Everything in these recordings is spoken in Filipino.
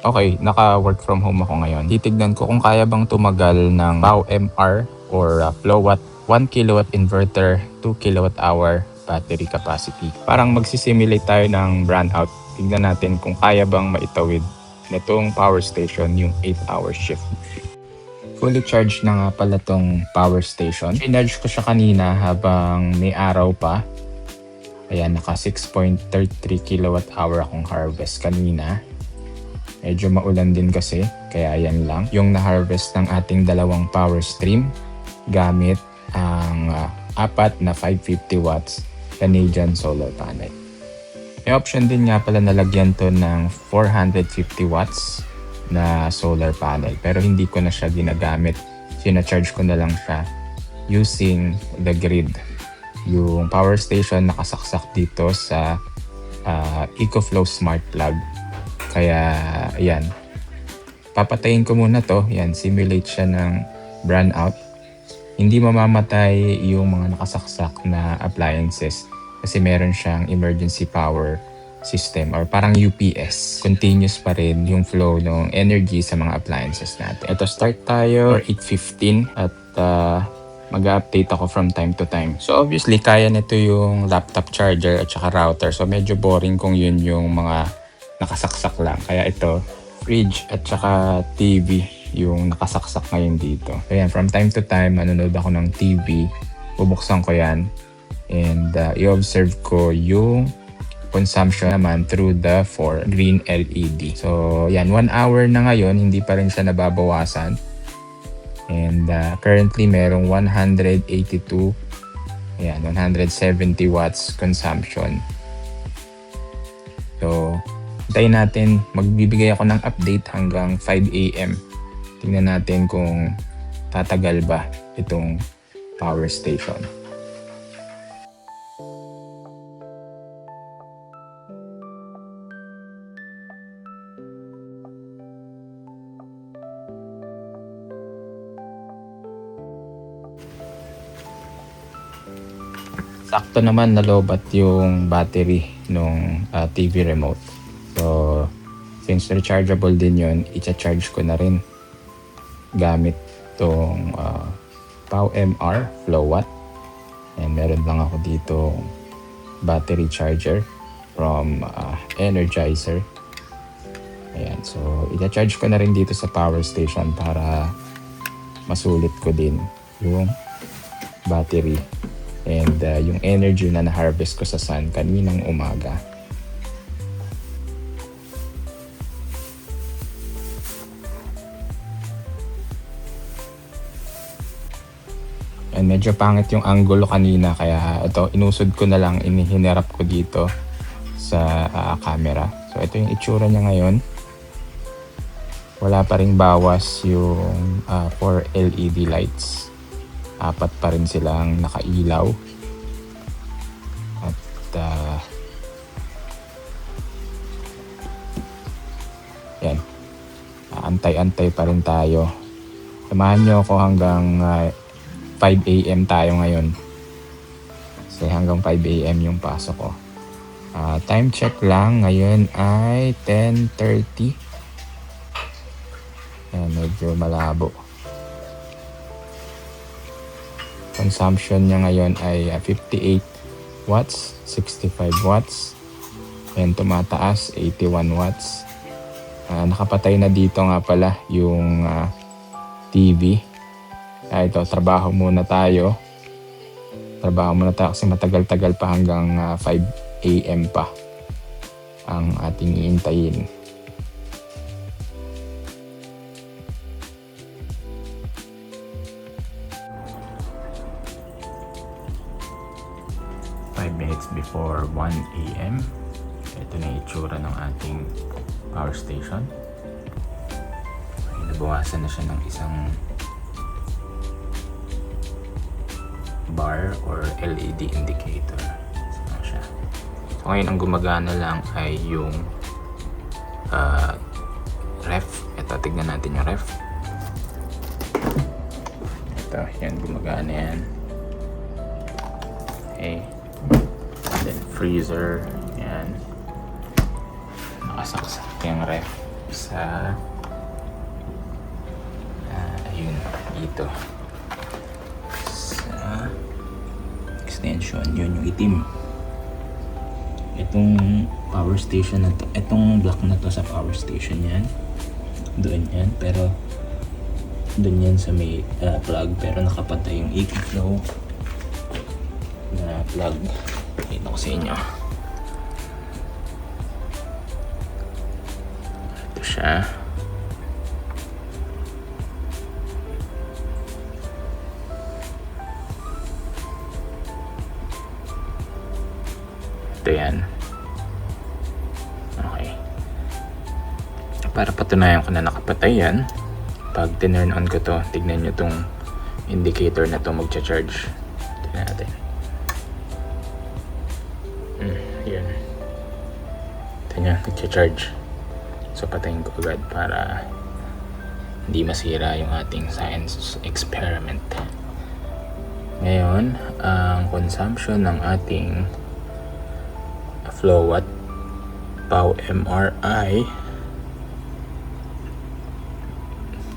Okay, naka-work from home ako ngayon. Titignan ko kung kaya bang tumagal ng POW-MR or Flowatt 1 kilowatt inverter, 2 kilowatt hour battery capacity. Parang magsisimulate tayo ng brownout. Tignan natin kung kaya bang maitawid nitong power station yung 8-hour shift. Fully charged na nga pala tong power station. Charge ko siya kanina habang may araw pa. Ayan, naka 6.33 kilowatt hour akong harvest kanina. Medyo maulan din kasi, kaya ayan lang. Yung na-harvest ng ating dalawang power stream gamit ang apat na 550 watts Canadian solar panel. May option din nga pala na lagyan to ng 450 watts na solar panel. Pero hindi ko na siya ginagamit. Sina-charge ko na lang siya using the grid. Yung power station nakasaksak dito sa EcoFlow Smart Plug. Kaya, ayan. Papatayin ko muna to. Yan, simulate siya ng brownout. Hindi mamamatay yung mga nakasaksak na appliances kasi meron siyang emergency power system or parang UPS. Continuous pa rin yung flow ng energy sa mga appliances natin. Ito, start tayo for 8:15 at mag-update ako from time to time. So obviously, kaya nito yung laptop charger at saka router. So medyo boring kung yun yung mga nakasaksak lang. Kaya ito, fridge at saka TV yung nakasaksak ngayon dito. Ayan, from time to time, manonood ako ng TV. Bubuksan ko yan. And i-observe ko yung consumption naman through the 4 green LED. So, yan, 1 hour na ngayon, hindi pa rin siya nababawasan. And currently, merong 182, ayan, 170 watts consumption. So, hintayin natin, magbibigay ako ng update hanggang 5 AM. Tingnan natin kung tatagal ba itong power station. Sakto naman nalobat yung battery nung TV remote. So, since rechargeable din yun, i-charge ko na rin gamit tong POW-MR Flowatt. And meron lang ako dito battery charger from Energizer. Ayan, so i-charge ko na rin dito sa power station para masulit ko din yung battery and yung energy na na-harvest ko sa sun kaninang umaga. And medyo pangit yung angulo kanina kaya ito inusod ko na lang, inihinarap ko dito sa camera. So ito yung itsura niya ngayon. Wala pa ring bawas yung 4 LED lights. 4 pa rin silang nakailaw. At yan. Antay-antay pa rin tayo. Samahan nyo ako hanggang 5 AM tayo ngayon. Kasi hanggang 5 AM yung pasok ko. Time check lang. Ngayon ay 10:30. Ayan, medyo malabo. Consumption niya ngayon ay 58 watts, 65 watts, and tumataas 81 watts. Nakapatay na dito nga pala yung TV. Ito, trabaho muna tayo. Kasi matagal-tagal pa hanggang 5 AM pa ang ating iintayin. Minutes before 1 AM. Ito na yung itsura ng ating power station. Nabawasan na siya ng isang bar or LED indicator. So, siya. So, ngayon ang gumagana lang ay yung ref. Ito, tignan natin yung ref. Ito, yan, gumagana yan. Okay. Then freezer, yan. Nakasaksak yung ref. sa ayun, dito sa extension, yun yung itim. Itong power station na to, itong block na to sa power station yan, doon yan, pero doon yan sa may plug, pero nakapatay yung AC flow na plug. Ito ko sa inyo, ito siya. Ito yan. Okay. Para patunayan ko na nakapatay yan, pag tinurn on ko to, tignan nyo tong indicator na to magcha-charge. Tignan natin. Yun. Tignan nyo, nagcha-charge. So patayin ko agad para hindi masira yung ating science experiment. Ngayon, ang consumption ng ating Flowatt Pow MRI,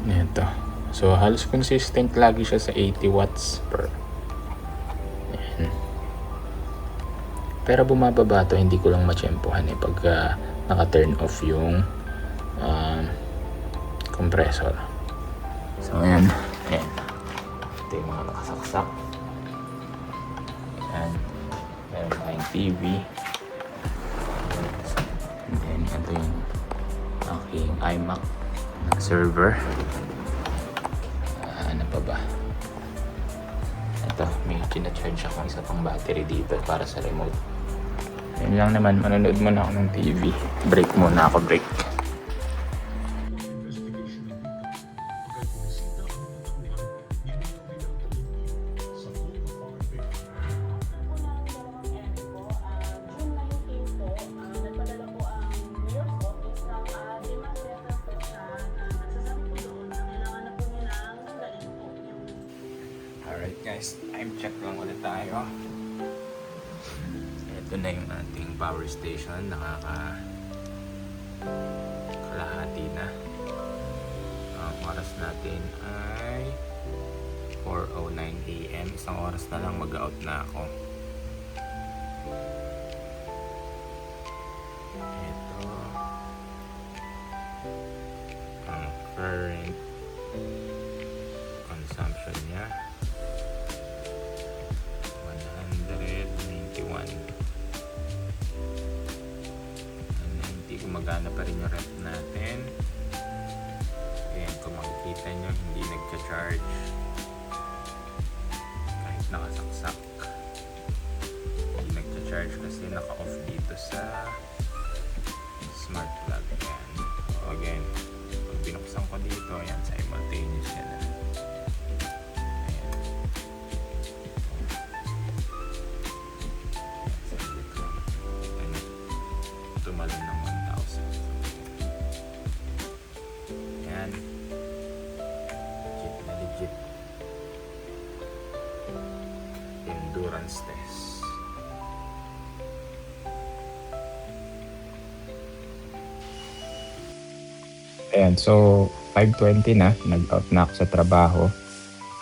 ito. So halos consistent lagi siya sa 80 watts per. Ayan. Pero bumababa to, hindi ko lang matsyempohan pagka naka-turn off yung compressor. So ayan. Ayan. Ito yung mga nakasaksak. Ayan. Meron tayong TV. And then ito yung aking iMac server. Ano pa ba? Ito, may charge akong isa pang battery dito para sa remote. Yun lang naman, manonood muna ako ng TV. Break muna ako, break. Alright guys, time check lang ulit tayo. Ito na yung ating power station, kalahati na. Ang oras natin ay 4:09 AM. Isang oras na lang mag-out na ako. Ito ang current consumption niya. 190, gumagana pa rin yung rep natin. Ayan, kung makikita nyo, hindi nagcha-charge kahit nakasaksak. Hindi nagcha-charge kasi naka-off dito sa smart plug. Ayan. So again, pag binuksan ko dito, ayan, simultaneous yan. Tumalon ng 1,000. Yan. Legit na legit. Endurance test. Ayan, so 5:20 na. Nag-out na ako sa trabaho.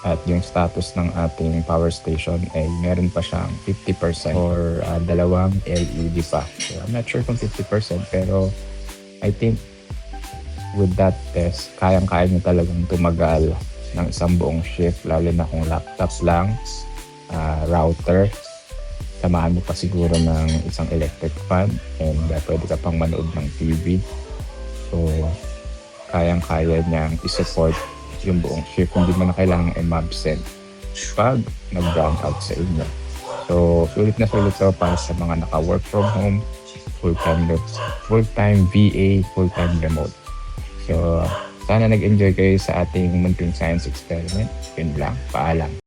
At yung status ng ating power station ay meron pa siyang 50% or dalawang LED pa. So I'm not sure kung 50% pero I think with that test, kayang-kaya niya talagang tumagal ng isang buong shift, lalo na kung laptop lang, router, samahan mo pa siguro ng isang electric fan and pwede ka pang manood ng TV. So kayang-kaya niyang isupport yung buong shift, hindi mo na kailangang i-absent pag nag-brown out sa inyo. So, sulit na sulit to para sa mga naka-work from home, full-time VA, full-time remote. So, sana nag-enjoy kayo sa ating munting science experiment. Yun lang, paalam.